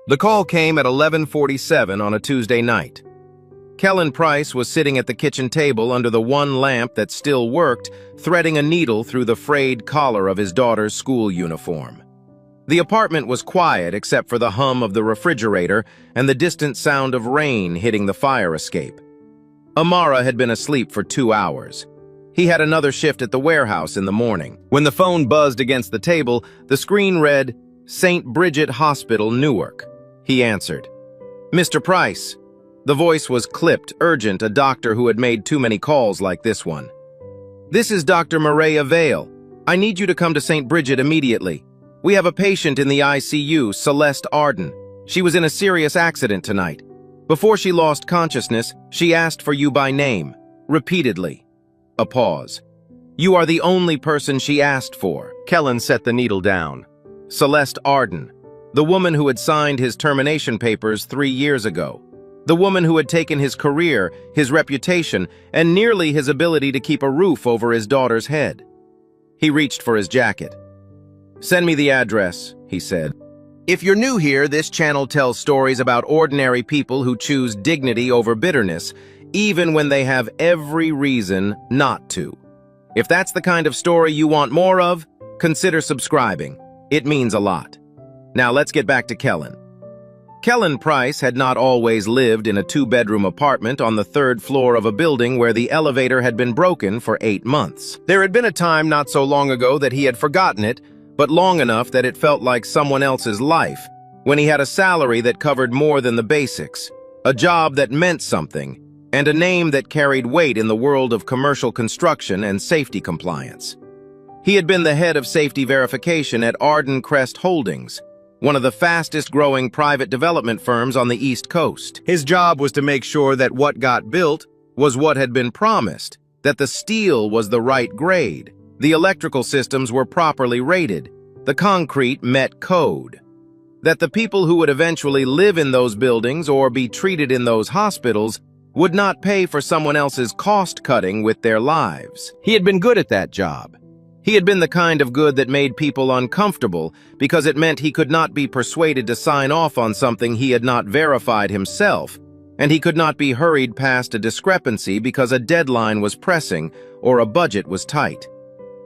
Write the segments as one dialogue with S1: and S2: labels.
S1: The call came at 11:47 on a Tuesday night. Kellen Price was sitting at the kitchen table under the one lamp that still worked, threading a needle through the frayed collar of his daughter's school uniform. The apartment was quiet except for the hum of the refrigerator and the distant sound of rain hitting the fire escape. Amara had been asleep for 2 hours. He had another shift at the warehouse in the morning. When the phone buzzed against the table, the screen read, "St. Bridget Hospital, Newark." He answered. "Mr. Price." The voice was clipped, urgent, a doctor who had made too many calls like this one. "This is Dr. Maria Vale. I need you to come to St. Bridget immediately. We have a patient in the ICU, Celeste Arden. She was in a serious accident tonight. Before she lost consciousness, she asked for you by name, repeatedly." A pause. "You are the only person she asked for." Kellen set the needle down. Celeste Arden, the woman who had signed his termination papers 3 years ago. The woman who had taken his career, his reputation, and nearly his ability to keep a roof over his daughter's head. He reached for his jacket. "Send me the address," he said. If you're new here, this channel tells stories about ordinary people who choose dignity over bitterness, even when they have every reason not to. If that's the kind of story you want more of, consider subscribing. It means a lot. Now let's get back to Kellen. Kellen Price had not always lived in a 2-bedroom apartment on the 3rd floor of a building where the elevator had been broken for 8 months. There had been a time not so long ago that he had forgotten it, but long enough that it felt like someone else's life, when he had a salary that covered more than the basics, a job that meant something, and a name that carried weight in the world of commercial construction and safety compliance. He had been the head of safety verification at Arden Crest Holdings, one of the fastest-growing private development firms on the East Coast. His job was to make sure that what got built was what had been promised, that the steel was the right grade, the electrical systems were properly rated, the concrete met code, that the people who would eventually live in those buildings or be treated in those hospitals would not pay for someone else's cost-cutting with their lives. He had been good at that job. He had been the kind of good that made people uncomfortable because it meant he could not be persuaded to sign off on something he had not verified himself, and he could not be hurried past a discrepancy because a deadline was pressing or a budget was tight.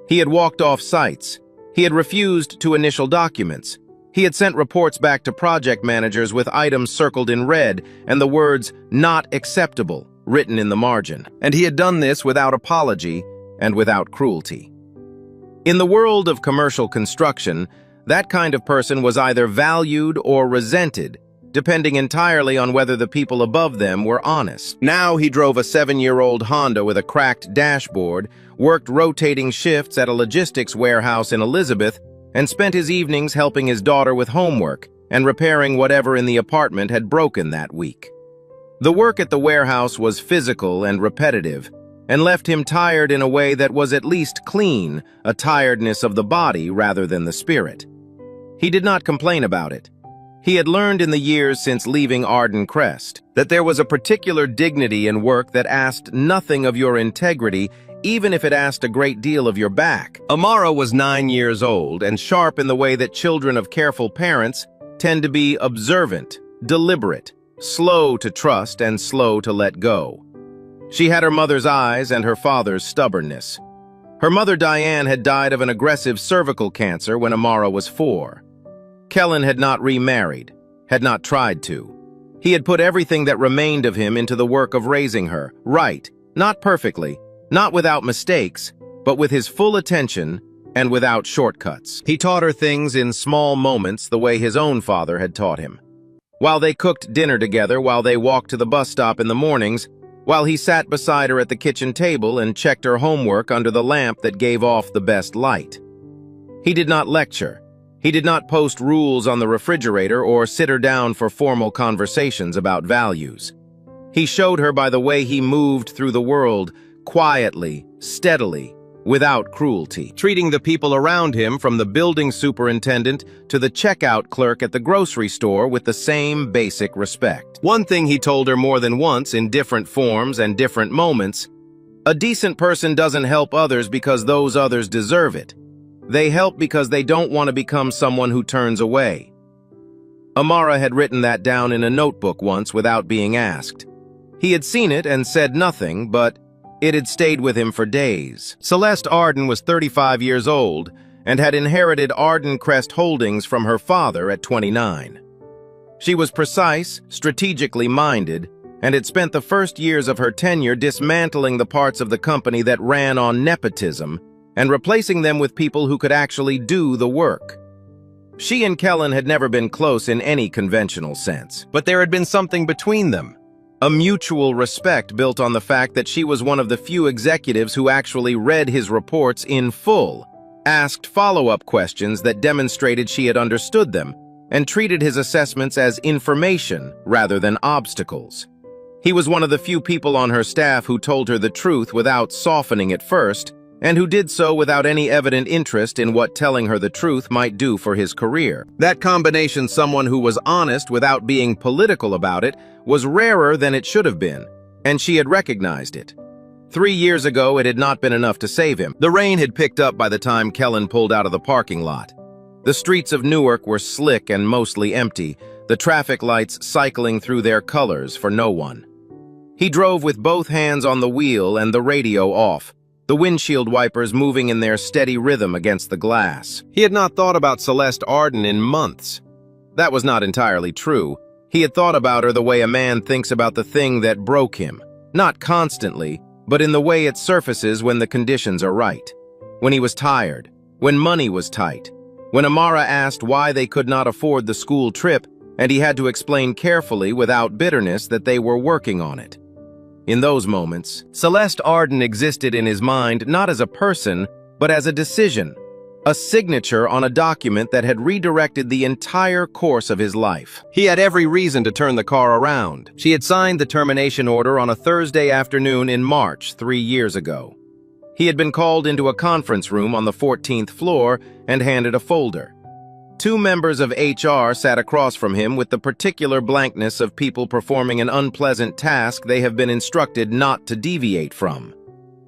S1: He had walked off sites. He had refused to initial documents. He had sent reports back to project managers with items circled in red and the words "not acceptable" written in the margin. And he had done this without apology and without cruelty. In the world of commercial construction, that kind of person was either valued or resented, depending entirely on whether the people above them were honest. Now he drove a 7-year-old Honda with a cracked dashboard, worked rotating shifts at a logistics warehouse in Elizabeth, and spent his evenings helping his daughter with homework and repairing whatever in the apartment had broken that week. The work at the warehouse was physical and repetitive, and left him tired in a way that was at least clean, a tiredness of the body rather than the spirit. He did not complain about it. He had learned in the years since leaving Arden Crest that there was a particular dignity in work that asked nothing of your integrity, even if it asked a great deal of your back. Amara was 9 years old and sharp in the way that children of careful parents tend to be observant, deliberate, slow to trust and slow to let go. She had her mother's eyes and her father's stubbornness. Her mother, Diane, had died of an aggressive cervical cancer when Amara was 4. Kellen had not remarried, had not tried to. He had put everything that remained of him into the work of raising her, right, not perfectly, not without mistakes, but with his full attention and without shortcuts. He taught her things in small moments the way his own father had taught him. While they cooked dinner together, while they walked to the bus stop in the mornings, while he sat beside her at the kitchen table and checked her homework under the lamp that gave off the best light. He did not lecture. He did not post rules on the refrigerator or sit her down for formal conversations about values. He showed her by the way he moved through the world, quietly, steadily, without cruelty, treating the people around him, from the building superintendent to the checkout clerk at the grocery store, with the same basic respect. One thing he told her more than once in different forms and different moments: a decent person doesn't help others because those others deserve it. They help because they don't want to become someone who turns away. Amara had written that down in a notebook once without being asked. He had seen it and said nothing, but it had stayed with him for days. Celeste Arden was 35 years old and had inherited Arden Crest Holdings from her father at 29. She was precise, strategically minded, and had spent the first years of her tenure dismantling the parts of the company that ran on nepotism and replacing them with people who could actually do the work. She and Kellen had never been close in any conventional sense, but there had been something between them. A mutual respect built on the fact that she was one of the few executives who actually read his reports in full, asked follow-up questions that demonstrated she had understood them, and treated his assessments as information rather than obstacles. He was one of the few people on her staff who told her the truth without softening at first, and who did so without any evident interest in what telling her the truth might do for his career. That combination, someone who was honest without being political about it, was rarer than it should have been, and she had recognized it. 3 years ago, it had not been enough to save him. The rain had picked up by the time Kellen pulled out of the parking lot. The streets of Newark were slick and mostly empty, the traffic lights cycling through their colors for no one. He drove with both hands on the wheel and the radio off, the windshield wipers moving in their steady rhythm against the glass. He had not thought about Celeste Arden in months. That was not entirely true. He had thought about her the way a man thinks about the thing that broke him. Not constantly, but in the way it surfaces when the conditions are right. When he was tired, when money was tight, when Amara asked why they could not afford the school trip, and he had to explain carefully without bitterness that they were working on it. In those moments, Celeste Arden existed in his mind not as a person, but as a decision, a signature on a document that had redirected the entire course of his life. He had every reason to turn the car around. She had signed the termination order on a Thursday afternoon in March 3 years ago. He had been called into a conference room on the 14th floor and handed a folder. 2 members of HR sat across from him with the particular blankness of people performing an unpleasant task they have been instructed not to deviate from.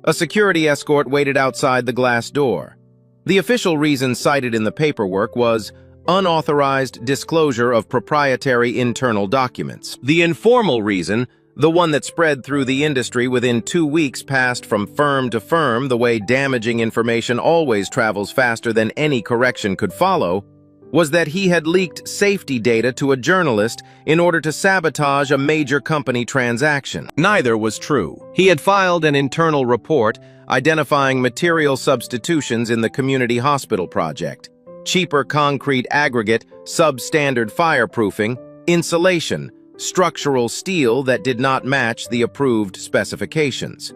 S1: A security escort waited outside the glass door. The official reason cited in the paperwork was unauthorized disclosure of proprietary internal documents. The informal reason, the one that spread through the industry within 2 weeks, passed from firm to firm the way damaging information always travels faster than any correction could follow, was that he had leaked safety data to a journalist in order to sabotage a major company transaction. Neither was true. He had filed an internal report identifying material substitutions in the community hospital project: cheaper concrete aggregate, substandard fireproofing, insulation, structural steel that did not match the approved specifications.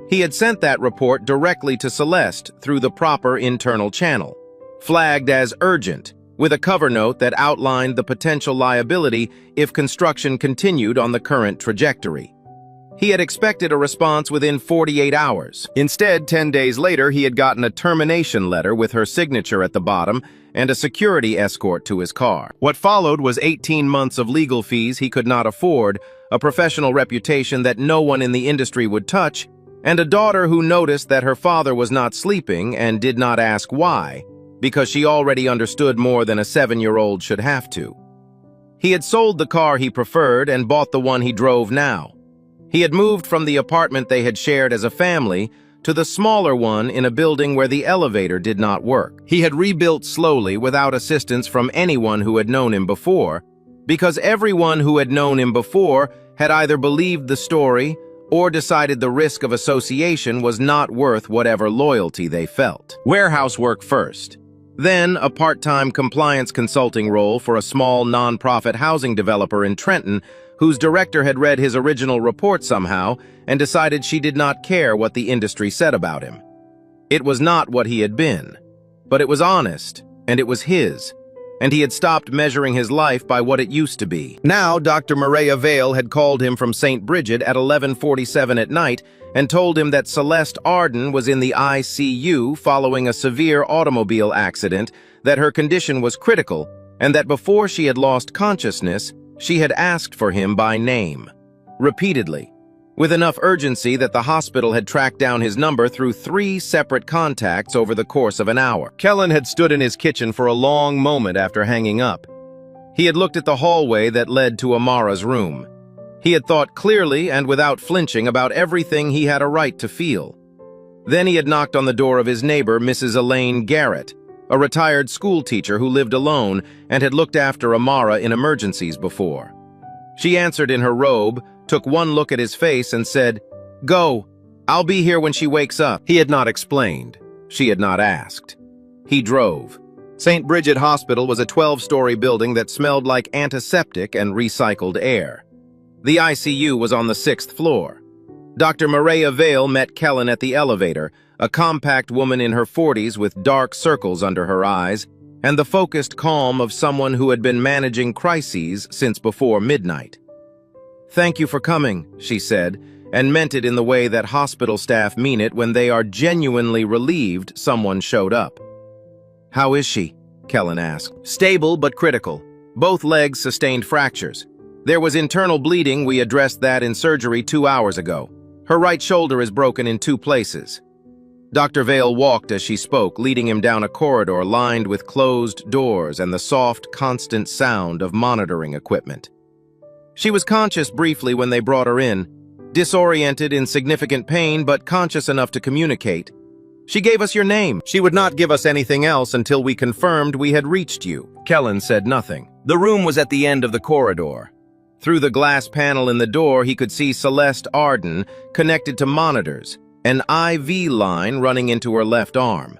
S1: He had sent that report directly to Celeste through the proper internal channel, flagged as urgent, with a cover note that outlined the potential liability if construction continued on the current trajectory. He had expected a response within 48 hours. Instead, 10 days later, he had gotten a termination letter with her signature at the bottom and a security escort to his car. What followed was 18 months of legal fees he could not afford, a professional reputation that no one in the industry would touch, and a daughter who noticed that her father was not sleeping and did not ask why, because she already understood more than a 7-year-old should have to. He had sold the car he preferred and bought the one he drove now. He had moved from the apartment they had shared as a family to the smaller one in a building where the elevator did not work. He had rebuilt slowly without assistance from anyone who had known him before, because everyone who had known him before had either believed the story or decided the risk of association was not worth whatever loyalty they felt. Warehouse work first. Then a part-time compliance consulting role for a small nonprofit housing developer in Trenton, whose director had read his original report somehow and decided she did not care what the industry said about him. It was not what he had been, but it was honest, and it was his, and he had stopped measuring his life by what it used to be. Now, Dr. Maria Vale had called him from St. Bridget at 11:47 at night and told him that Celeste Arden was in the ICU following a severe automobile accident, that her condition was critical, and that before she had lost consciousness, she had asked for him by name, repeatedly, with enough urgency that the hospital had tracked down his number through 3 separate contacts over the course of an hour. Kellen had stood in his kitchen for a long moment after hanging up. He had looked at the hallway that led to Amara's room. He had thought clearly and without flinching about everything he had a right to feel. Then he had knocked on the door of his neighbor, Mrs. Elaine Garrett, a retired schoolteacher who lived alone and had looked after Amara in emergencies before. She answered in her robe, took one look at his face and said, "Go. I'll be here when she wakes up." He had not explained. She had not asked. He drove. St. Bridget Hospital was a 12-story building that smelled like antiseptic and recycled air. The ICU was on the 6th floor. Dr. Maria Vale met Kellen at the elevator, a compact woman in her 40s with dark circles under her eyes and the focused calm of someone who had been managing crises since before midnight. "Thank you for coming," she said, and meant it in the way that hospital staff mean it when they are genuinely relieved someone showed up. "How is she?" Kellen asked. "Stable but critical. Both legs sustained fractures. There was internal bleeding. We addressed that in surgery 2 hours ago. Her right shoulder is broken in 2 places." Dr. Vale walked as she spoke, leading him down a corridor lined with closed doors and the soft, constant sound of monitoring equipment. She was conscious briefly when they brought her in, disoriented, in significant pain, but conscious enough to communicate. "She gave us your name. She would not give us anything else until we confirmed we had reached you." Kellen said nothing. The room was at the end of the corridor. Through the glass panel in the door, he could see Celeste Arden connected to monitors, an IV line running into her left arm.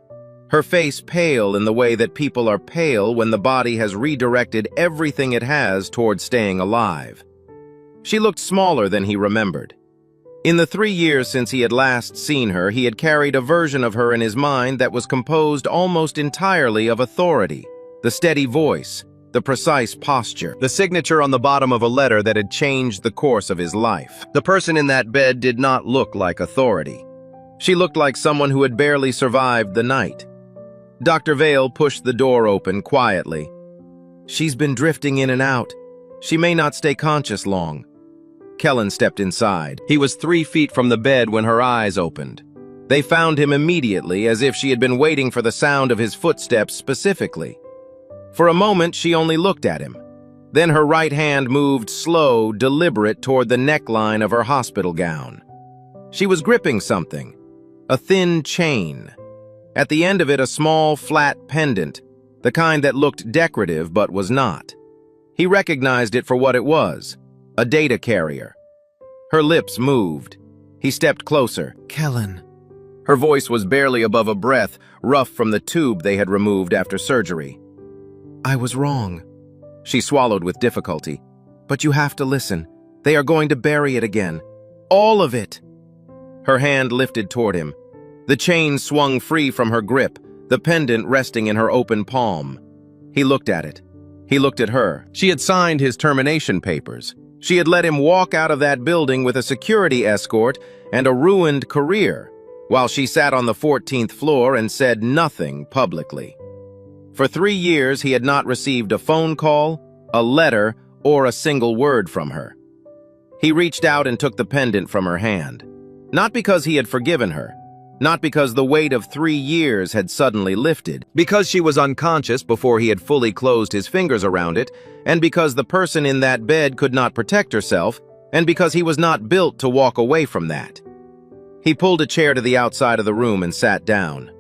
S1: Her face pale in the way that people are pale when the body has redirected everything it has towards staying alive. She looked smaller than he remembered. In the 3 years since he had last seen her, he had carried a version of her in his mind that was composed almost entirely of authority, the steady voice, the precise posture, the signature on the bottom of a letter that had changed the course of his life. The person in that bed did not look like authority. She looked like someone who had barely survived the night. Dr. Vale pushed the door open quietly. "She's been drifting in and out. She may not stay conscious long." Kellen stepped inside. He was 3 feet from the bed when her eyes opened. They found him immediately, as if she had been waiting for the sound of his footsteps specifically. For a moment, she only looked at him. Then her right hand moved slow, deliberate toward the neckline of her hospital gown. She was gripping something, a thin chain. At the end of it, a small, flat pendant, the kind that looked decorative but was not. He recognized it for what it was, a data carrier. Her lips moved. He stepped closer. "Kellen." Her voice was barely above a breath, rough from the tube they had removed after surgery. "I was wrong." She swallowed with difficulty. "But you have to listen. They are going to bury it again. All of it." Her hand lifted toward him. The chain swung free from her grip, the pendant resting in her open palm. He looked at it. He looked at her. She had signed his termination papers. She had let him walk out of that building with a security escort and a ruined career, while she sat on the 14th floor and said nothing publicly. For 3 years, he had not received a phone call, a letter, or a single word from her. He reached out and took the pendant from her hand. Not because he had forgiven her, not because the weight of 3 years had suddenly lifted, because she was unconscious before he had fully closed his fingers around it, and because the person in that bed could not protect herself, and because he was not built to walk away from that. He pulled a chair to the outside of the room and sat down.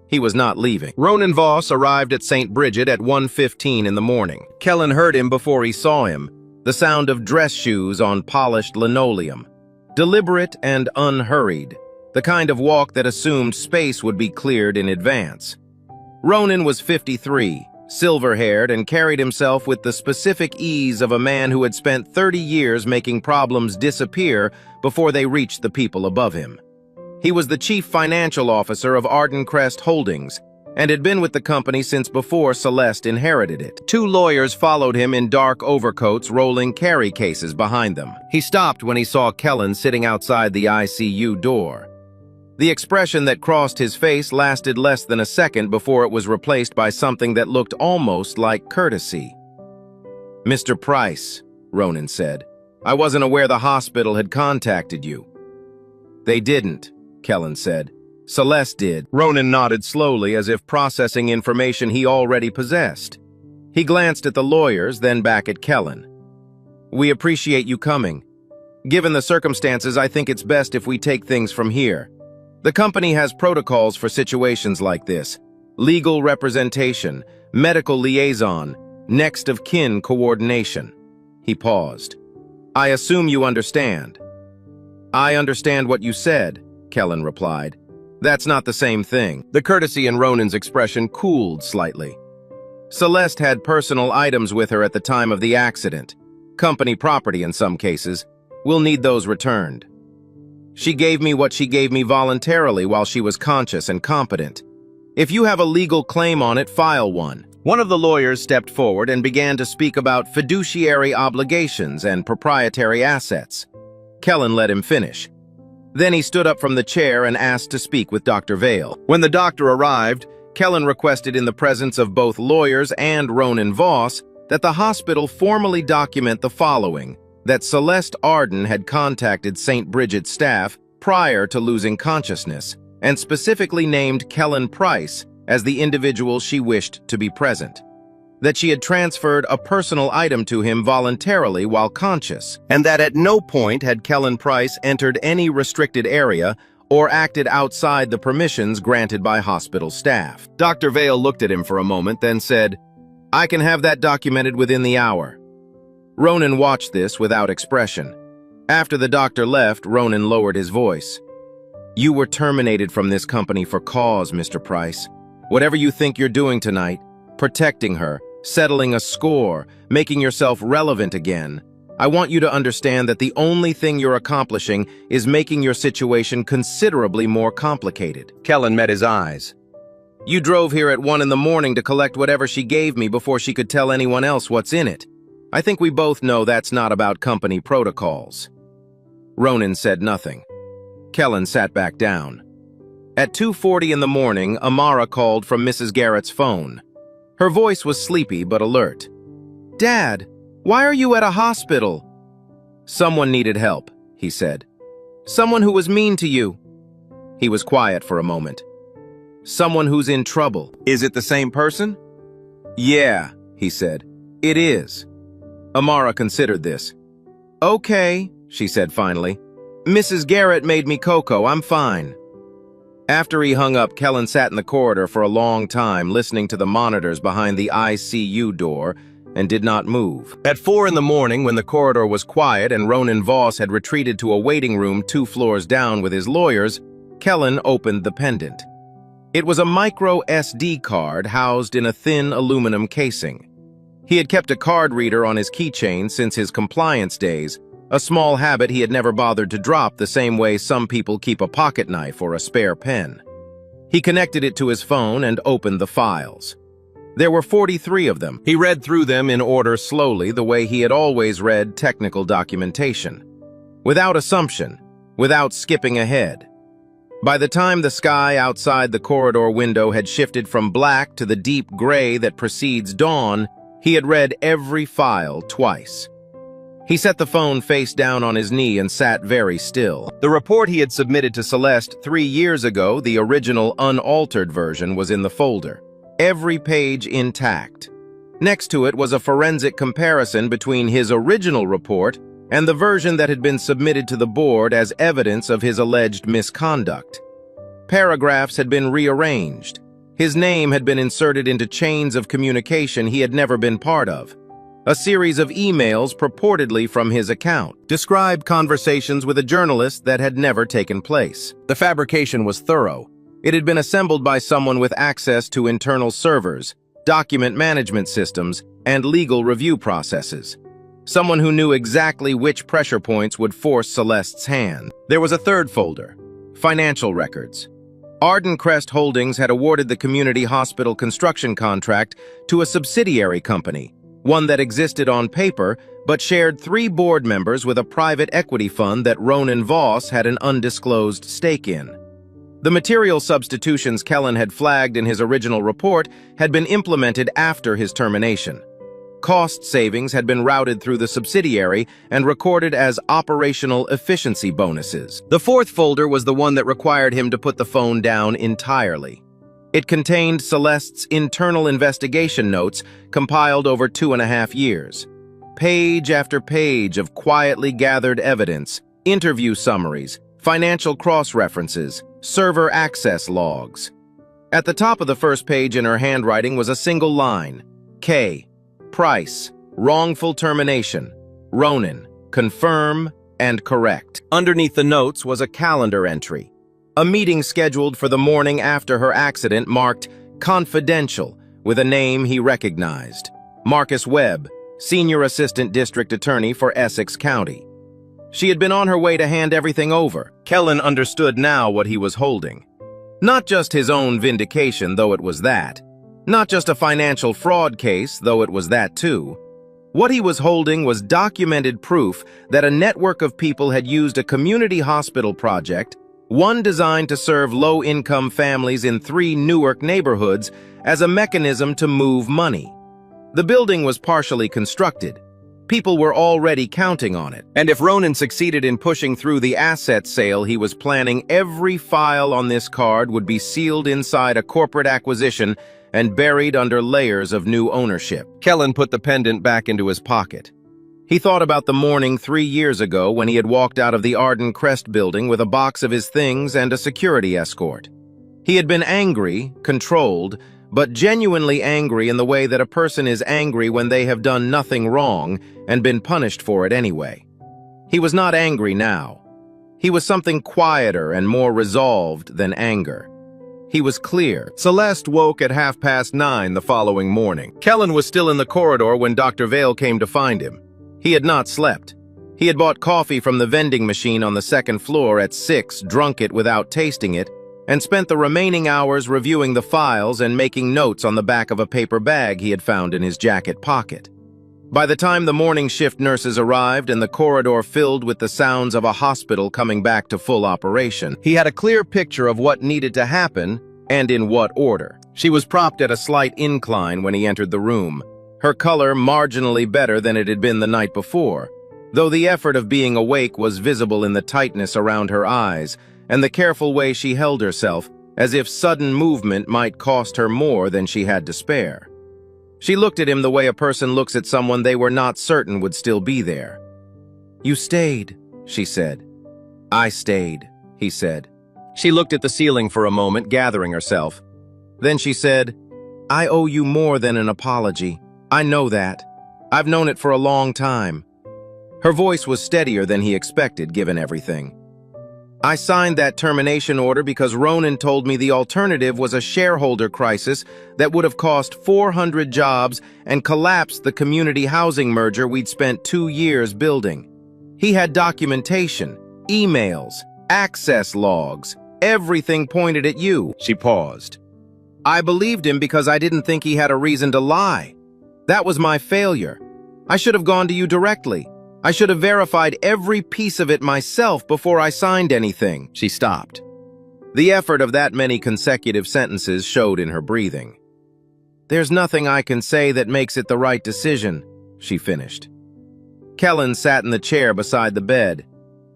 S1: He was not leaving. Ronan Voss arrived at St. Bridget at 1:15 in the morning. Kellen heard him before he saw him, the sound of dress shoes on polished linoleum. Deliberate and unhurried, the kind of walk that assumed space would be cleared in advance. Ronan was 53, silver-haired, and carried himself with the specific ease of a man who had spent 30 years making problems disappear before they reached the people above him. He was the chief financial officer of Arden Crest Holdings and had been with the company since before Celeste inherited it. 2 lawyers followed him in dark overcoats, rolling carry cases behind them. He stopped when he saw Kellen sitting outside the ICU door. The expression that crossed his face lasted less than a second before it was replaced by something that looked almost like courtesy. "Mr. Price," Ronan said, "I wasn't aware the hospital had contacted you." "They didn't," Kellen said. "Celeste did." Ronan nodded slowly, as if processing information he already possessed. He glanced at the lawyers, then back at Kellen. "We appreciate you coming. Given the circumstances, I think it's best if we take things from here. The company has protocols for situations like this: legal representation, medical liaison, next of kin coordination." He paused. "I assume you understand." "I understand what you said," Kellen replied. "That's not the same thing." The courtesy in Ronan's expression cooled slightly. "Celeste had personal items with her at the time of the accident. Company property in some cases. We'll need those returned. She gave me what she gave me voluntarily while she was conscious and competent. If you have a legal claim on it, file one." One of the lawyers stepped forward and began to speak about fiduciary obligations and proprietary assets. Kellen let him finish. Then he stood up from the chair and asked to speak with Dr. Vale. When the doctor arrived, Kellen requested in the presence of both lawyers and Ronan Voss that the hospital formally document the following: that Celeste Arden had contacted St. Bridget's staff prior to losing consciousness, and specifically named Kellen Price as the individual she wished to be present. That she had transferred a personal item to him voluntarily while conscious, and that at no point had Kellen Price entered any restricted area or acted outside the permissions granted by hospital staff. Dr. Vale looked at him for a moment, then said, "I can have that documented within the hour." Ronan watched this without expression. After the doctor left, Ronan lowered his voice. "You were terminated from this company for cause, Mr. Price. Whatever you think you're doing tonight, protecting her, settling a score, making yourself relevant again, I want you to understand that the only thing you're accomplishing is making your situation considerably more complicated." Kellen met his eyes. "You drove here at 1 in the morning to collect whatever she gave me before she could tell anyone else what's in it. I think we both know that's not about company protocols." Ronan said nothing. Kellen sat back down. At 2:40 in the morning, Amara called from Mrs. Garrett's phone. Her voice was sleepy but alert. "Dad, why are you at a hospital?" "Someone needed help," he said. "Someone who was mean to you." He was quiet for a moment. "Someone who's in trouble." "Is it the same person?" "Yeah," he said. "It is." Amara considered this. "Okay," she said finally. "Mrs. Garrett made me cocoa. I'm fine." After he hung up, Kellen sat in the corridor for a long time, listening to the monitors behind the ICU door, and did not move. At 4 in the morning, when the corridor was quiet and Ronan Voss had retreated to a waiting room 2 floors down with his lawyers, Kellen opened the pendant. It was a micro SD card housed in a thin aluminum casing. He had kept a card reader on his keychain since his compliance days, a small habit he had never bothered to drop the same way some people keep a pocket knife or a spare pen. He connected it to his phone and opened the files. There were 43 of them. He read through them in order slowly, the way he had always read technical documentation. Without assumption, without skipping ahead. By the time the sky outside the corridor window had shifted from black to the deep gray that precedes dawn, he had read every file twice. He set the phone face down on his knee and sat very still. The report he had submitted to Celeste 3 years ago, the original unaltered version, was in the folder. Every page intact. Next to it was a forensic comparison between his original report and the version that had been submitted to the board as evidence of his alleged misconduct. Paragraphs had been rearranged. His name had been inserted into chains of communication he had never been part of. A series of emails purportedly from his account described conversations with a journalist that had never taken place. The fabrication was thorough. It had been assembled by someone with access to internal servers, document management systems, and legal review processes. Someone who knew exactly which pressure points would force Celeste's hand. There was a third folder: financial records. Arden Crest Holdings had awarded the community hospital construction contract to a subsidiary company, one that existed on paper but shared 3 board members with a private equity fund that Ronan Voss had an undisclosed stake in. The material substitutions Kellen had flagged in his original report had been implemented after his termination. Cost savings had been routed through the subsidiary and recorded as operational efficiency bonuses. The fourth folder was the one that required him to put the phone down entirely. It contained Celeste's internal investigation notes compiled over 2.5 years. Page after page of quietly gathered evidence, interview summaries, financial cross-references, server access logs. At the top of the first page in her handwriting was a single line. K. Price. Wrongful termination. Ronan. Confirm and correct. Underneath the notes was a calendar entry. A meeting scheduled for the morning after her accident marked confidential with a name he recognized. Marcus Webb, Senior Assistant District Attorney for Essex County. She had been on her way to hand everything over. Kellen understood now what he was holding. Not just his own vindication, though it was that. Not just a financial fraud case, though it was that too. What he was holding was documented proof that a network of people had used a community hospital project, one designed to serve low-income families in 3 Newark neighborhoods, as a mechanism to move money. The building was partially constructed. People were already counting on it. And if Ronan succeeded in pushing through the asset sale he was planning, every file on this card would be sealed inside a corporate acquisition and buried under layers of new ownership. Kellen put the pendant back into his pocket. He thought about the morning 3 years ago when he had walked out of the Arden Crest building with a box of his things and a security escort. He had been angry, controlled, but genuinely angry in the way that a person is angry when they have done nothing wrong and been punished for it anyway. He was not angry now. He was something quieter and more resolved than anger. He was clear. Celeste woke at 9:30 the following morning. Kellen was still in the corridor when Dr. Vale came to find him. He had not slept. He had bought coffee from the vending machine on the second floor at 6, drunk it without tasting it, and spent the remaining hours reviewing the files and making notes on the back of a paper bag he had found in his jacket pocket. By the time the morning shift nurses arrived and the corridor filled with the sounds of a hospital coming back to full operation, he had a clear picture of what needed to happen and in what order. She was propped at a slight incline when he entered the room, her color marginally better than it had been the night before, though the effort of being awake was visible in the tightness around her eyes and the careful way she held herself, as if sudden movement might cost her more than she had to spare. She looked at him the way a person looks at someone they were not certain would still be there. "You stayed," she said. "I stayed," he said. She looked at the ceiling for a moment, gathering herself. Then she said, "I owe you more than an apology. I know that. I've known it for a long time." Her voice was steadier than he expected, given everything. "I signed that termination order because Ronan told me the alternative was a shareholder crisis that would have cost 400 jobs and collapsed the community housing merger we'd spent 2 years building. He had documentation, emails, access logs, everything pointed at you." She paused. "I believed him because I didn't think he had a reason to lie. That was my failure. I should have gone to you directly. I should have verified every piece of it myself before I signed anything." She stopped. The effort of that many consecutive sentences showed in her breathing. "There's nothing I can say that makes it the right decision," she finished. Kellen sat in the chair beside the bed.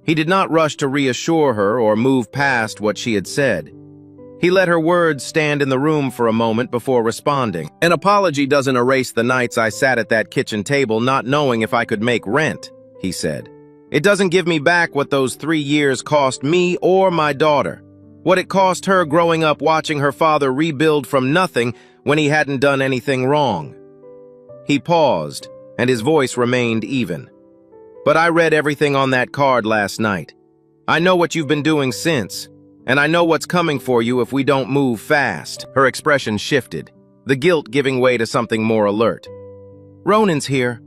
S1: He did not rush to reassure her or move past what she had said. He let her words stand in the room for a moment before responding. "An apology doesn't erase the nights I sat at that kitchen table not knowing if I could make rent," he said. "It doesn't give me back what those 3 years cost me or my daughter, what it cost her growing up watching her father rebuild from nothing when he hadn't done anything wrong." He paused, and his voice remained even. "But I read everything on that card last night. I know what you've been doing since, and I know what's coming for you if we don't move fast." Her expression shifted, the guilt giving way to something more alert. "Ronan's here.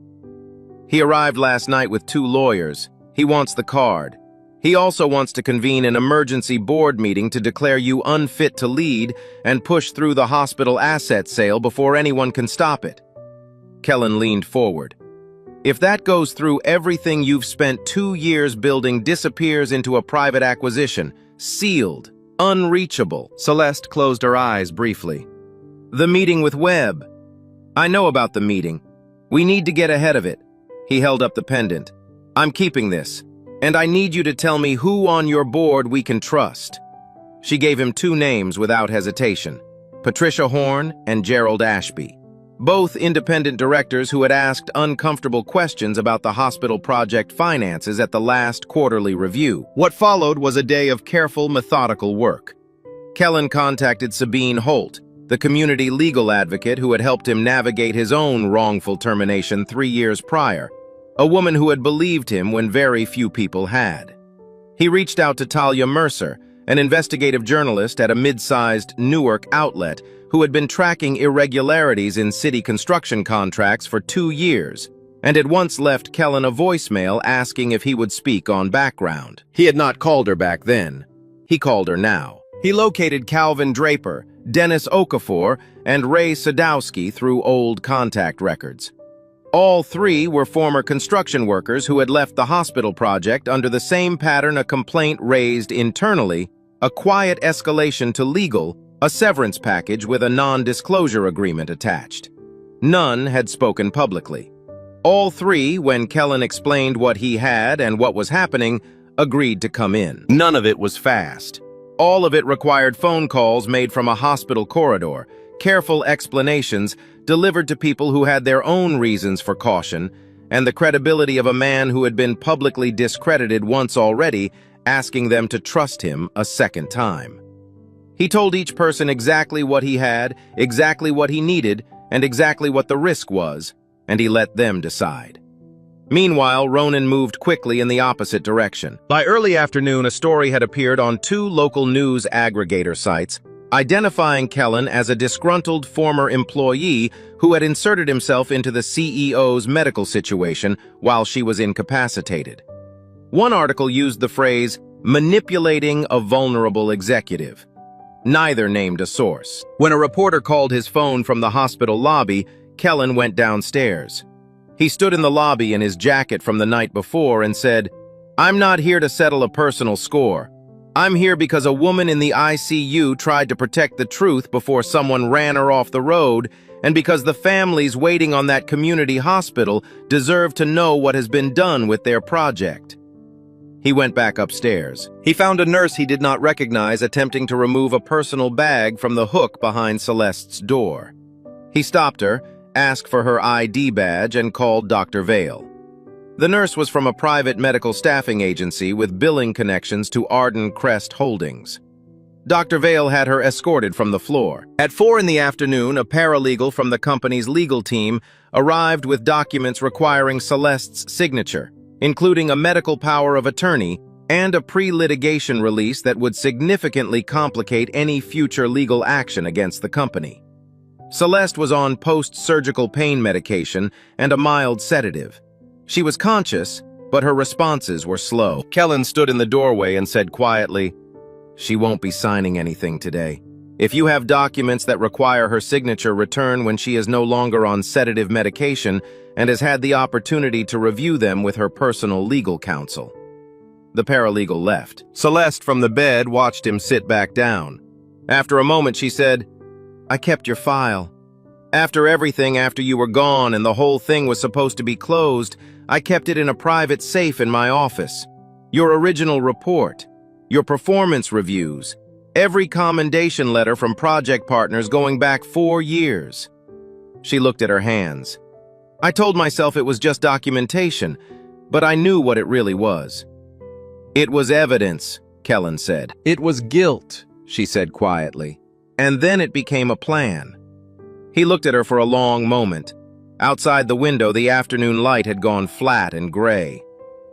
S1: He arrived last night with 2 lawyers. He wants the card. He also wants to convene an emergency board meeting to declare you unfit to lead and push through the hospital asset sale before anyone can stop it." Kellen leaned forward. "If that goes through, everything you've spent 2 years building disappears into a private acquisition, sealed, unreachable." Celeste closed her eyes briefly. "The meeting with Webb. I know about the meeting. We need to get ahead of it." He held up the pendant. "I'm keeping this, and I need you to tell me who on your board we can trust." She gave him 2 names without hesitation. Patricia Horn and Gerald Ashby, both independent directors who had asked uncomfortable questions about the hospital project finances at the last quarterly review. What followed was a day of careful, methodical work. Kellen contacted Sabine Holt, the community legal advocate who had helped him navigate his own wrongful termination 3 years prior, a woman who had believed him when very few people had. He reached out to Talia Mercer, an investigative journalist at a mid-sized Newark outlet who had been tracking irregularities in city construction contracts for 2 years and had once left Kellen a voicemail asking if he would speak on background. He had not called her back then. He called her now. He located Calvin Draper, Dennis Okafor, and Ray Sadowski through old contact records. All three were former construction workers who had left the hospital project under the same pattern a complaint raised internally, a quiet escalation to legal, a severance package with a non-disclosure agreement attached. None had spoken publicly. All three, when Kellen explained what he had and what was happening, agreed to come in. None of it was fast. All of it required phone calls made from a hospital corridor, careful explanations delivered to people who had their own reasons for caution, and the credibility of a man who had been publicly discredited once already, asking them to trust him a second time. He told each person exactly what he had, exactly what he needed, and exactly what the risk was, and he let them decide. Meanwhile, Ronan moved quickly in the opposite direction. By early afternoon, a story had appeared on 2 local news aggregator sites, identifying Kellen as a disgruntled former employee who had inserted himself into the CEO's medical situation while she was incapacitated. One article used the phrase, "manipulating a vulnerable executive." Neither named a source. When a reporter called his phone from the hospital lobby, Kellen went downstairs. He stood in the lobby in his jacket from the night before and said, "I'm not here to settle a personal score. I'm here because a woman in the ICU tried to protect the truth before someone ran her off the road, and because the families waiting on that community hospital deserve to know what has been done with their project." He went back upstairs. He found a nurse he did not recognize attempting to remove a personal bag from the hook behind Celeste's door. He stopped her, asked for her ID badge, and called Dr. Vale. The nurse was from a private medical staffing agency with billing connections to Arden Crest Holdings. Dr. Vale had her escorted from the floor. At 4 in the afternoon, a paralegal from the company's legal team arrived with documents requiring Celeste's signature, including a medical power of attorney and a pre-litigation release that would significantly complicate any future legal action against the company. Celeste was on post-surgical pain medication and a mild sedative. She was conscious, but her responses were slow. Kellen stood in the doorway and said quietly, "She won't be signing anything today. If you have documents that require her signature, return when she is no longer on sedative medication and has had the opportunity to review them with her personal legal counsel." The paralegal left. Celeste from the bed watched him sit back down. After a moment, she said, "I kept your file. After everything, after you were gone and the whole thing was supposed to be closed, I kept it in a private safe in my office. Your original report, your performance reviews, every commendation letter from project partners going back 4 years." She looked at her hands. "I told myself it was just documentation, but I knew what it really was." "It was evidence," Kellen said. "It was guilt," she said quietly. "And then it became a plan." He looked at her for a long moment. Outside the window, the afternoon light had gone flat and gray.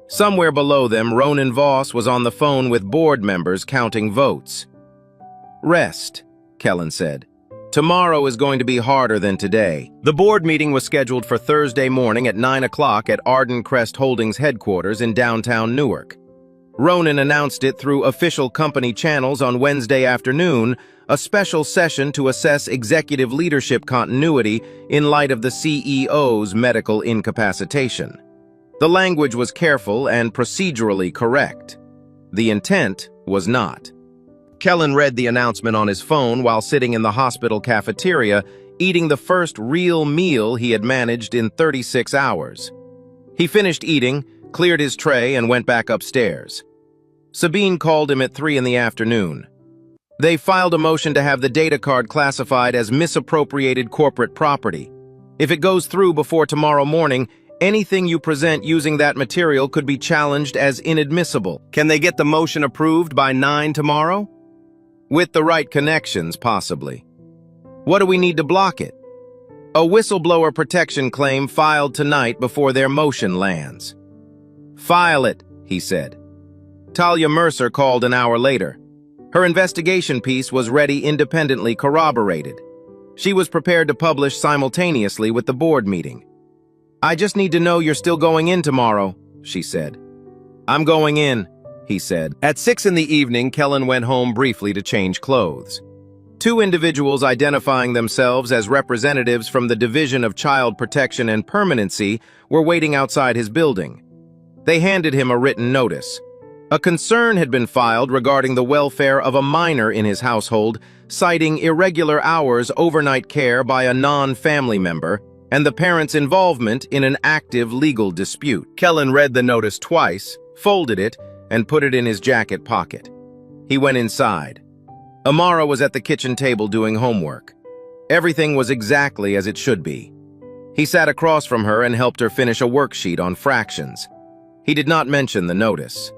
S1: Somewhere below them, Ronan Voss was on the phone with board members counting votes. "Rest," Kellen said. "Tomorrow is going to be harder than today." The board meeting was scheduled for Thursday morning at 9 o'clock at Arden Crest Holdings headquarters in downtown Newark. Ronan announced it through official company channels on Wednesday afternoon, a special session to assess executive leadership continuity in light of the CEO's medical incapacitation. The language was careful and procedurally correct. The intent was not. Kellen read the announcement on his phone while sitting in the hospital cafeteria, eating the first real meal he had managed in 36 hours. He finished eating, cleared his tray, and went back upstairs. Sabine called him at 3 in the afternoon. They filed a motion to have the data card classified as misappropriated corporate property. If it goes through before tomorrow morning, anything you present using that material could be challenged as inadmissible.
S2: Can they get the motion approved by 9 tomorrow?
S1: With the right connections, possibly. What do we need to block it? A whistleblower protection claim filed tonight before their motion lands. File it, he said. Talia Mercer called an hour later. Her investigation piece was ready, independently corroborated. She was prepared to publish simultaneously with the board meeting. I just need to know you're still going in tomorrow, she said. I'm going in, he said.
S2: At 6 in the evening, Kellen went home briefly to change clothes.
S1: Two individuals identifying themselves as representatives from the Division of Child Protection and Permanency were waiting outside his building. They handed him a written notice. A concern had been filed regarding the welfare of a minor in his household, citing irregular hours overnight care by a non-family member and the parent's involvement in an active legal dispute.
S2: Kellen read the notice twice,
S1: folded it, and put it in his jacket pocket. He went inside. Amara was at the kitchen table doing homework. Everything was exactly as it should be. He sat across from her and helped her finish a worksheet on fractions. He did not mention the notice.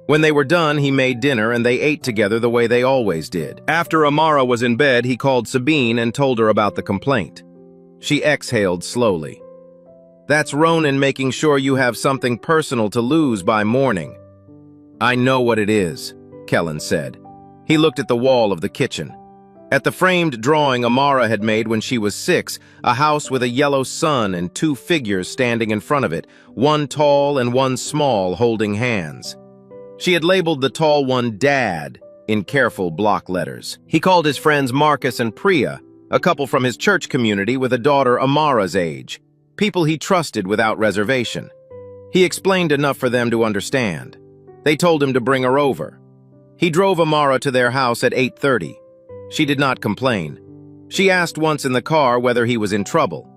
S1: When they were done, he made dinner and they ate together the way they always did.
S2: After Amara was in bed, he called Sabine and told her about the complaint.
S1: She exhaled slowly. That's Ronan making sure you have something personal to lose by morning. I know what it is, Kellen said. He looked at the wall of the kitchen. At the framed drawing Amara had made when she was 6, a house with a yellow sun and two figures standing in front of it, one tall and one small holding hands. She had labeled the tall one Dad in careful block letters. He called his friends Marcus and Priya, a couple from his church community with a daughter Amara's age, people he trusted without reservation. He explained enough for them to understand. They told him to bring her over. He drove Amara to their house at 8:30. She did not complain. She asked once in the car whether he was in trouble.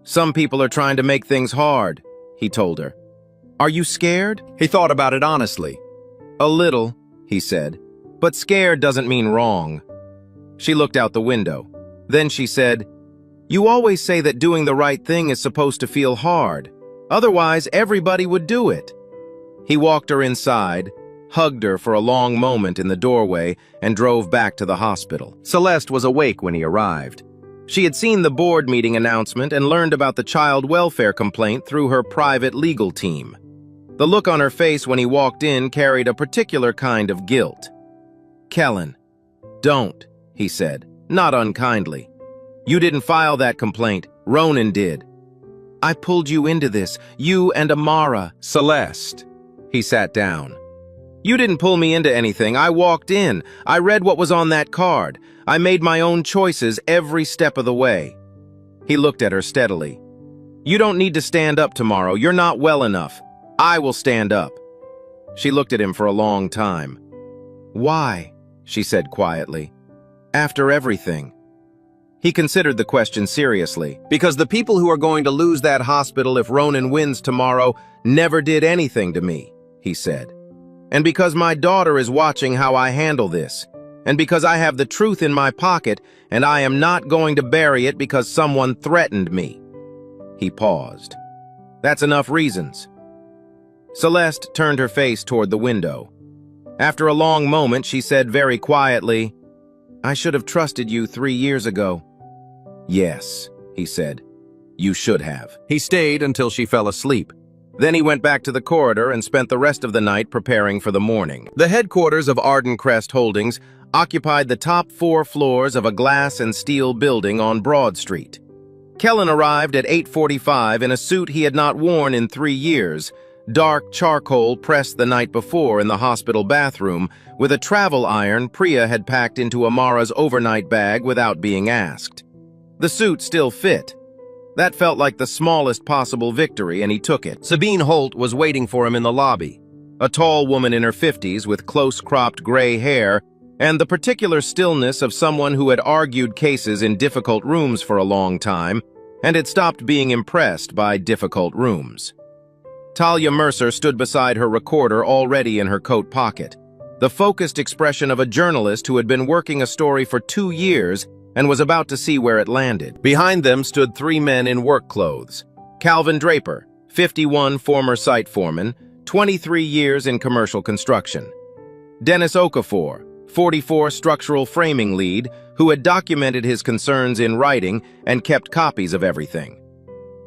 S1: Some people are trying to make things hard, he told her. Are you scared?
S2: He thought about it honestly.
S1: A little, he said, but scared doesn't mean wrong. She looked out the window. Then she said, You always say that doing the right thing is supposed to feel hard. Otherwise, everybody would do it. He walked her inside, hugged her for a long moment in the doorway, and drove back to the hospital.
S2: Celeste was awake when he arrived.
S1: She had seen the board meeting announcement and learned about the child welfare complaint through her private legal team. The look on her face when he walked in carried a particular kind of guilt. Kellen, don't, he said, not unkindly. You didn't file that complaint. Ronan did. I pulled you into this, you and Amara.
S2: Celeste.
S1: He sat down. You didn't pull me into anything. I walked in. I read what was on that card. I made my own choices every step of the way. He looked at her steadily. You don't need to stand up tomorrow. You're not well enough. I will stand up. She looked at him for a long time. Why? She said quietly. After everything. He considered the question seriously.
S2: Because the people who are going to lose that hospital if Ronan wins tomorrow
S1: never did anything to me, he said. And because my daughter is watching how I handle this. And because I have the truth in my pocket and I am not going to bury it because someone threatened me. He paused. That's enough reasons. Celeste turned her face toward the window. After a long moment, she said very quietly, I should have trusted you 3 years ago. Yes, he said. You should have.
S2: He stayed until she fell asleep.
S1: Then he went back to the corridor and spent the rest of the night preparing for the morning. The headquarters of Arden Crest Holdings occupied the top 4 floors of a glass and steel building on Broad Street. Kellen arrived at 8:45 in a suit he had not worn in 3 years, dark charcoal pressed the night before in the hospital bathroom, with a travel iron Priya had packed into Amara's overnight bag without being asked. The suit still fit. That felt like the smallest possible victory, and he took it.
S2: Sabine Holt was waiting for him in the lobby.
S1: A tall woman in her 50s with close-cropped gray hair and the particular stillness of someone who had argued cases in difficult rooms for a long time and had stopped being impressed by difficult rooms. Talia Mercer stood beside her recorder already in her coat pocket. the focused expression of a journalist who had been working a story for 2 years and was about to see where it landed. Behind them stood 3 men in work clothes. Calvin Draper, 51, former site foreman, 23 years in commercial construction. Dennis Okafor, 44, structural framing lead, who had documented his concerns in writing and kept copies of everything.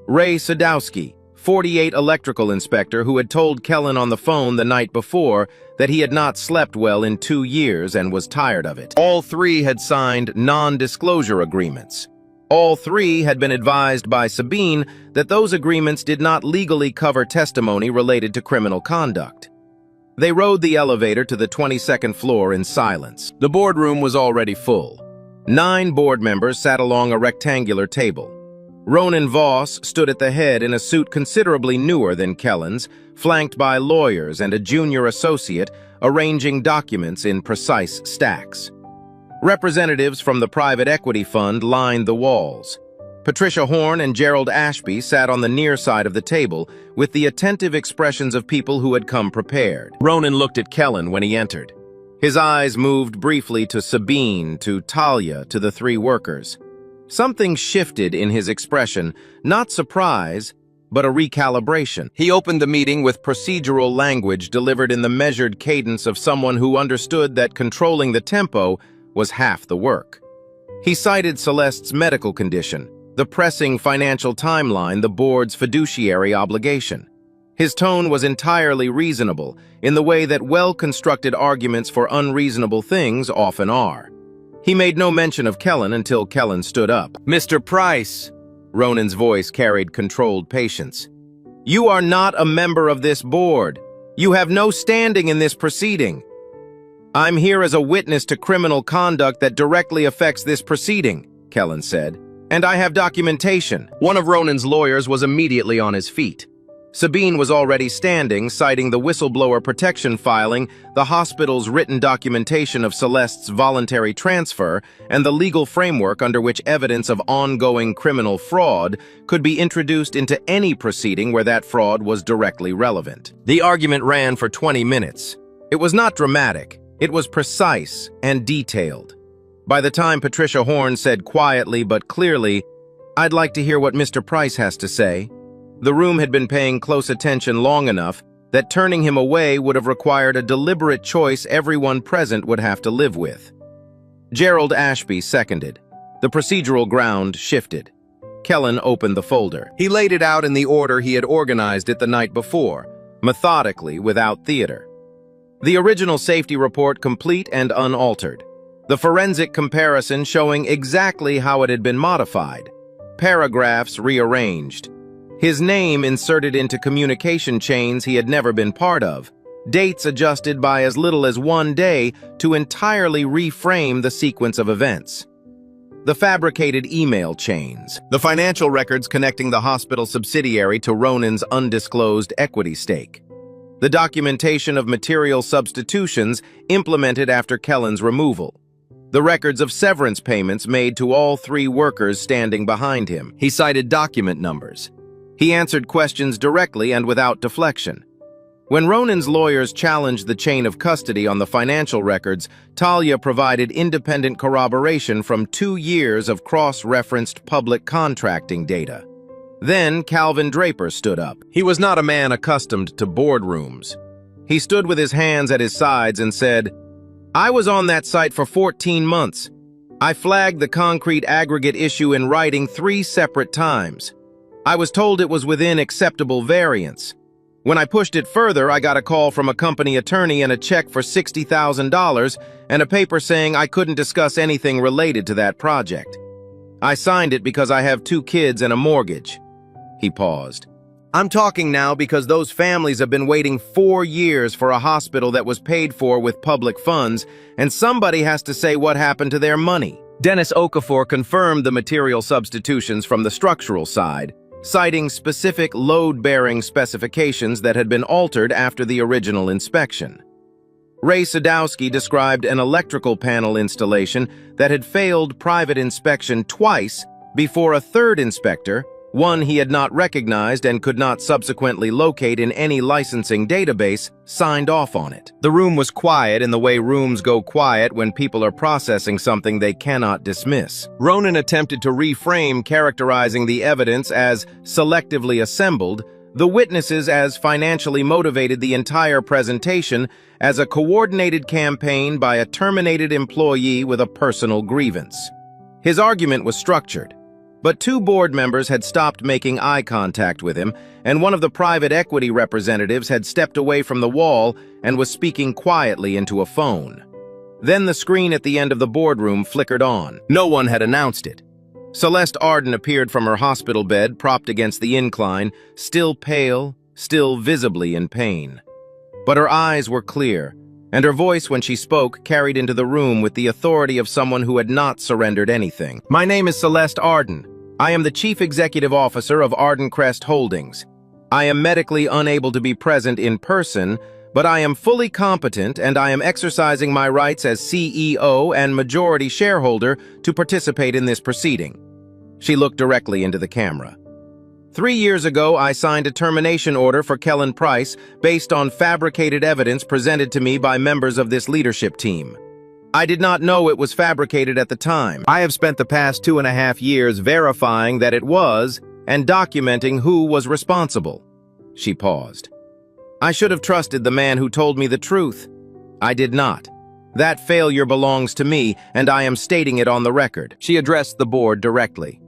S1: Ray Sadowski, 48, electrical inspector, who had told Kellen on the phone the night before that he had not slept well in 2 years and was tired of it. All 3 had signed non-disclosure agreements. All 3 had been advised by Sabine that those agreements did not legally cover testimony related to criminal conduct. They rode the elevator to the 22nd floor in silence. The boardroom was already full. 9 board members sat along a rectangular table. Ronan Voss stood at the head in a suit considerably newer than Kellen's, flanked by lawyers and a junior associate arranging documents in precise stacks. Representatives from the private equity fund lined the walls. Patricia Horn and Gerald Ashby sat on the near side of the table with the attentive expressions of people who had come prepared. Ronan looked at Kellen when he entered. His eyes moved briefly to Sabine, to Talia, to the 3 workers. Something shifted in his expression, not surprise, but a recalibration. He opened the meeting with procedural language delivered in the measured cadence of someone who understood that controlling the tempo was half the work. He cited Celeste's medical condition, the pressing financial timeline, the board's fiduciary obligation. His tone was entirely reasonable, in the way that well-constructed arguments for unreasonable things often are. He made no mention of Kellen until Kellen stood up. "Mr. Price," Ronan's voice carried controlled patience, "you are not a member of this board. You have no standing in this proceeding. I'm here as a witness to criminal conduct that directly affects this proceeding," Kellen said, "and I have documentation." One of Ronan's lawyers was immediately on his feet. Sabine was already standing, citing the whistleblower protection filing, the hospital's written documentation of Celeste's voluntary transfer, and the legal framework under which evidence of ongoing criminal fraud could be introduced into any proceeding where that fraud was directly relevant. The argument ran for 20 minutes. It was not dramatic. It was precise and detailed. By the time Patricia Horn said quietly but clearly, "I'd like to hear what Mr. Price has to say," the room had been paying close attention long enough that turning him away would have required a deliberate choice everyone present would have to live with. Gerald Ashby seconded. The procedural ground shifted. Kellen opened the folder. He laid it out in the order he had organized it the night before, methodically, without theater. The original safety report complete and unaltered. The forensic comparison showing exactly how it had been modified. Paragraphs rearranged. His name inserted into communication chains he had never been part of. Dates adjusted by as little as 1 day to entirely reframe the sequence of events. The fabricated email chains. The financial records connecting the hospital subsidiary to Ronan's undisclosed equity stake. The documentation of material substitutions implemented after Kellen's removal. The records of severance payments made to all 3 workers standing behind him. He cited document numbers. He answered questions directly and without deflection. When Ronan's lawyers challenged the chain of custody on the financial records, Talia provided independent corroboration from 2 years of cross-referenced public contracting data. Then Calvin Draper stood up. He was not a man accustomed to boardrooms. He stood with his hands at his sides and said, "I was on that site for 14 months. I flagged the concrete aggregate issue in writing 3 separate times. I was told it was within acceptable variance. When I pushed it further, I got a call from a company attorney and a check for $60,000 and a paper saying I couldn't discuss anything related to that project. I signed it because I have 2 kids and a mortgage." He paused. "I'm talking now because those families have been waiting 4 years for a hospital that was paid for with public funds, and somebody has to say what happened to their money." Dennis Okafor confirmed the material substitutions from the structural side, citing specific load-bearing specifications that had been altered after the original inspection. Ray Sadowski described an electrical panel installation that had failed private inspection twice before a 3rd inspector, one he had not recognized and could not subsequently locate in any licensing database, signed off on it. The room was quiet in the way rooms go quiet when people are processing something they cannot dismiss. Ronan attempted to reframe characterizing the evidence as selectively assembled, the witnesses as financially motivated, the entire presentation as a coordinated campaign by a terminated employee with a personal grievance. His argument was structured, but two board members had stopped making eye contact with him, and one of the private equity representatives had stepped away from the wall and was speaking quietly into a phone. Then the screen at the end of the boardroom flickered on. No one had announced it. Celeste Arden appeared from her hospital bed, propped against the incline, still pale, still visibly in pain. But her eyes were clear, and her voice when she spoke carried into the room with the authority of someone who had not surrendered anything. "My name is Celeste Arden. I am the Chief Executive Officer of Arden Crest Holdings. I am medically unable to be present in person, but I am fully competent and I am exercising my rights as CEO and majority shareholder to participate in this proceeding." She looked directly into the camera. 3 years ago, I signed a termination order for Kellen Price based on fabricated evidence presented to me by members of this leadership team. I did not know it was fabricated at the time. I have spent the past 2.5 years verifying that it was and documenting who was responsible. She paused. I should have trusted the man who told me the truth. I did not. That failure belongs to me, and I am stating it on the record. She addressed the board directly.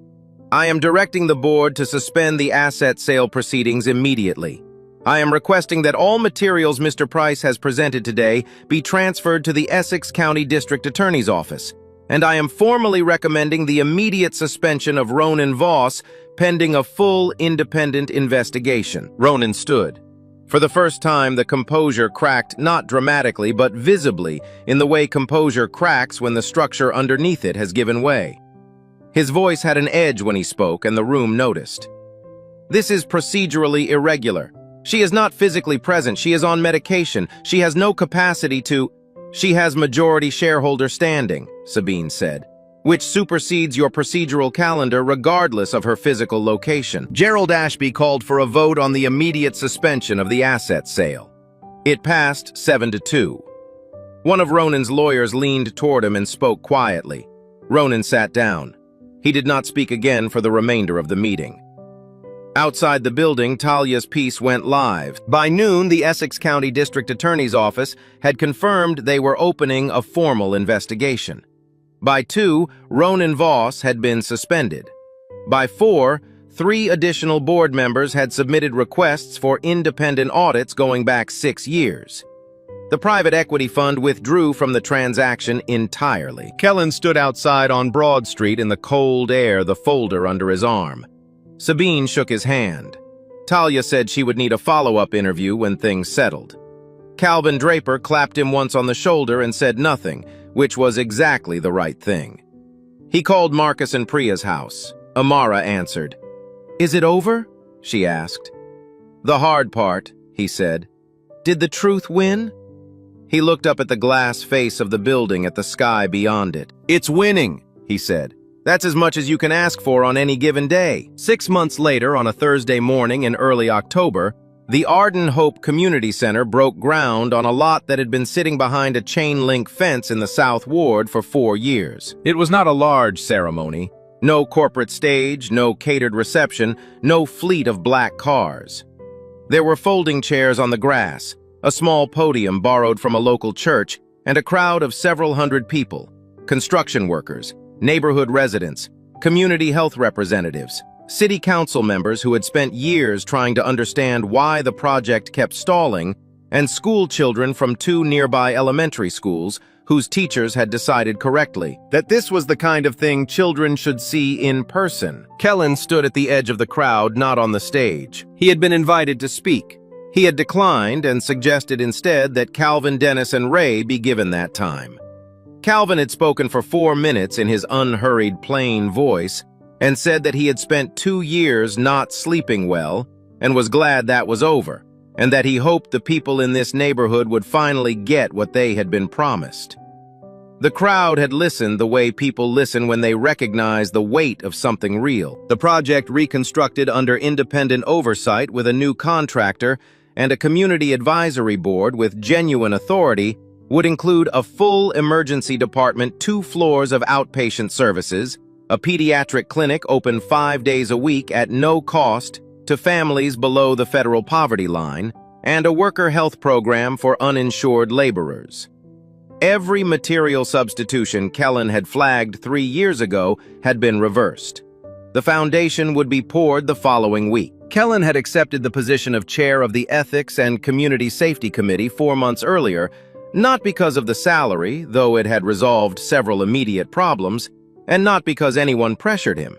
S1: I am directing the board to suspend the asset sale proceedings immediately. I am requesting that all materials Mr. Price has presented today be transferred to the Essex County District Attorney's Office, and I am formally recommending the immediate suspension of Ronan Voss pending a full independent investigation. Ronan stood. For the first time, the composure cracked not dramatically but visibly in the way composure cracks when the structure underneath it has given way. His voice had an edge when he spoke, and the room noticed. This is procedurally irregular. She is not physically present. She is on medication. She has no capacity to... She has majority shareholder standing, Sabine said, which supersedes your procedural calendar regardless of her physical location. Gerald Ashby called for a vote on the immediate suspension of the asset sale. It passed 7-2. One of Ronan's lawyers leaned toward him and spoke quietly. Ronan sat down. He did not speak again for the remainder of the meeting. Outside the building, Talia's piece went live. By noon, the Essex County District Attorney's Office had confirmed they were opening a formal investigation. By 2, Ronan Voss had been suspended. By 4, 3 additional board members had submitted requests for independent audits going back 6 years. The private equity fund withdrew from the transaction entirely. Kellen stood outside on Broad Street in the cold air, the folder under his arm. Sabine shook his hand. Talia said she would need a follow-up interview when things settled. Calvin Draper clapped him once on the shoulder and said nothing, which was exactly the right thing. He called Marcus and Priya's house. Amara answered. "Is it over?" she asked. "The hard part," he said. "Did the truth win?" He looked up at the glass face of the building, at the sky beyond it. "It's winning," he said. "That's as much as you can ask for on any given day." 6 months later, on a Thursday morning in early October, the Arden Hope Community Center broke ground on a lot that had been sitting behind a chain-link fence in the South Ward for 4 years. It was not a large ceremony. No corporate stage, no catered reception, no fleet of black cars. There were folding chairs on the grass, a small podium borrowed from a local church, and a crowd of several hundred people, construction workers, neighborhood residents, community health representatives, city council members who had spent years trying to understand why the project kept stalling, and school children from 2 nearby elementary schools whose teachers had decided correctly that this was the kind of thing children should see in person. Kellen stood at the edge of the crowd, not on the stage. He had been invited to speak. He had declined and suggested instead that Calvin, Dennis, and Ray be given that time. Calvin had spoken for 4 minutes in his unhurried, plain voice and said that he had spent 2 years not sleeping well and was glad that was over, and that he hoped the people in this neighborhood would finally get what they had been promised. The crowd had listened the way people listen when they recognize the weight of something real. The project, reconstructed under independent oversight with a new contractor and a community advisory board with genuine authority, would include a full emergency department, 2 floors of outpatient services, a pediatric clinic open 5 days a week at no cost to families below the federal poverty line, and a worker health program for uninsured laborers. Every material substitution Kellen had flagged 3 years ago had been reversed. The foundation would be poured the following week. Kellen had accepted the position of chair of the Ethics and Community Safety Committee 4 months earlier, not because of the salary, though it had resolved several immediate problems, and not because anyone pressured him.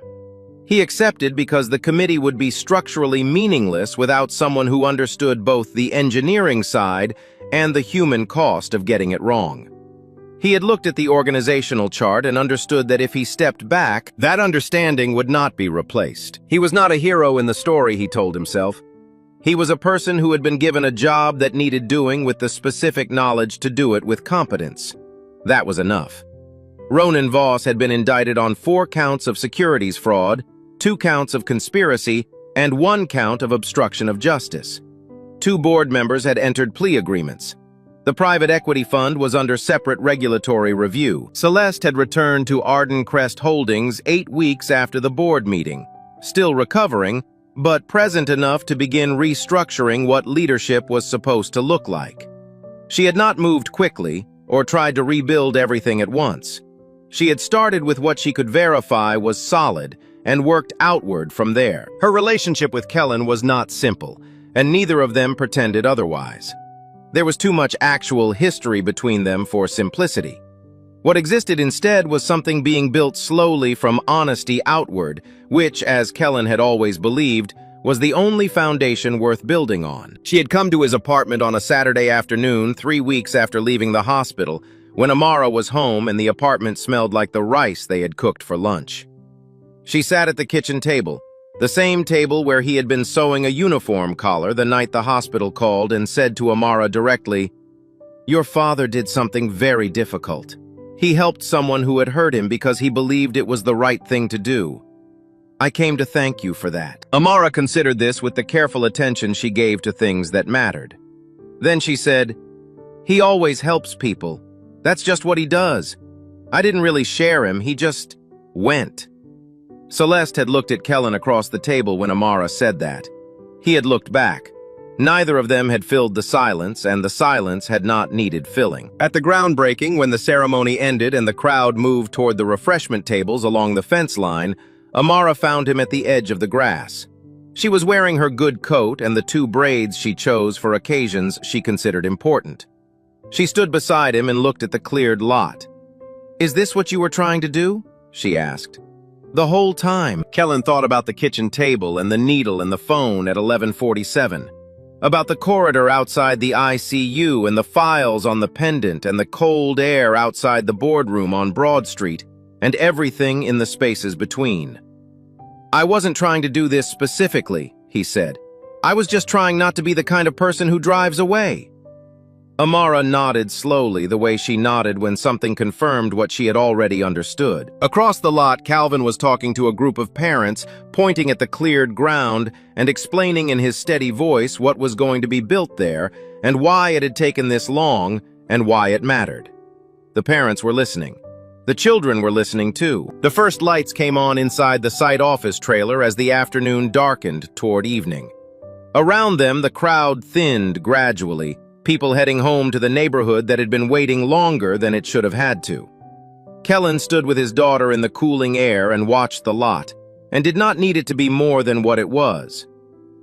S1: He accepted because the committee would be structurally meaningless without someone who understood both the engineering side and the human cost of getting it wrong. He had looked at the organizational chart and understood that if he stepped back, that understanding would not be replaced. He was not a hero in the story, he told himself. He was a person who had been given a job that needed doing with the specific knowledge to do it with competence. That was enough. Ronan Voss had been indicted on 4 counts of securities fraud, 2 counts of conspiracy, and 1 count of obstruction of justice. 2 board members had entered plea agreements. The private equity fund was under separate regulatory review. Celeste had returned to Arden Crest Holdings 8 weeks after the board meeting, still recovering, but present enough to begin restructuring what leadership was supposed to look like. She had not moved quickly or tried to rebuild everything at once. She had started with what she could verify was solid and worked outward from there. Her relationship with Kellen was not simple, and neither of them pretended otherwise. There was too much actual history between them for simplicity. What existed instead was something being built slowly from honesty outward, which, as Kellen had always believed, was the only foundation worth building on. She had come to his apartment on a Saturday afternoon 3 weeks after leaving the hospital, when Amara was home and the apartment smelled like the rice they had cooked for lunch. She sat at the kitchen table, the same table where he had been sewing a uniform collar the night the hospital called, and said to Amara directly, "Your father did something very difficult. He helped someone who had hurt him because he believed it was the right thing to do. I came to thank you for that." Amara considered this with the careful attention she gave to things that mattered. Then she said, "He always helps people. That's just what he does. I didn't really share him, he just went." Celeste had looked at Kellen across the table when Amara said that. He had looked back. Neither of them had filled the silence, and the silence had not needed filling. At the groundbreaking, when the ceremony ended and the crowd moved toward the refreshment tables along the fence line, Amara found him at the edge of the grass. She was wearing her good coat and the 2 braids she chose for occasions she considered important. She stood beside him and looked at the cleared lot. "Is this what you were trying to do?" she asked. The whole time, Kellen thought about the kitchen table and the needle and the phone at 11:47, about the corridor outside the ICU and the files on the pendant and the cold air outside the boardroom on Broad Street and everything in the spaces between. "I wasn't trying to do this specifically," he said. "I was just trying not to be the kind of person who drives away." Amara nodded slowly, the way she nodded when something confirmed what she had already understood. Across the lot, Calvin was talking to a group of parents, pointing at the cleared ground and explaining in his steady voice what was going to be built there and why it had taken this long and why it mattered. The parents were listening. The children were listening too. The first lights came on inside the site office trailer as the afternoon darkened toward evening. Around them, the crowd thinned gradually, people heading home to the neighborhood that had been waiting longer than it should have had to. Kellen stood with his daughter in the cooling air and watched the lot, and did not need it to be more than what it was.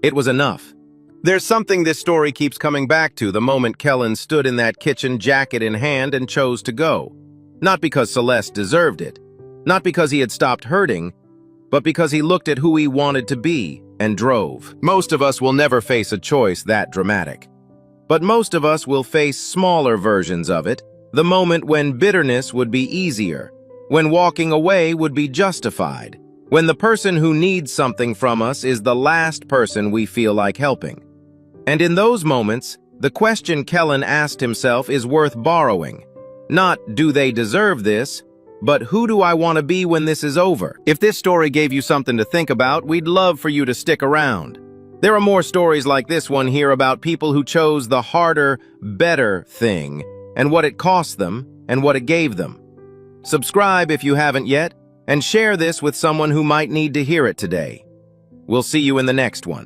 S1: It was enough. There's something this story keeps coming back to the moment Kellen stood in that kitchen, jacket in hand, and chose to go. Not because Celeste deserved it, not because he had stopped hurting, but because he looked at who he wanted to be and drove. Most of us will never face a choice that dramatic. But most of us will face smaller versions of it, the moment when bitterness would be easier, when walking away would be justified, when the person who needs something from us is the last person we feel like helping. And in those moments, the question Kellen asked himself is worth borrowing. Not, do they deserve this, but who do I want to be when this is over? If this story gave you something to think about, we'd love for you to stick around. There are more stories like this one here about people who chose the harder, better thing, and what it cost them, and what it gave them. Subscribe if you haven't yet, and share this with someone who might need to hear it today. We'll see you in the next one.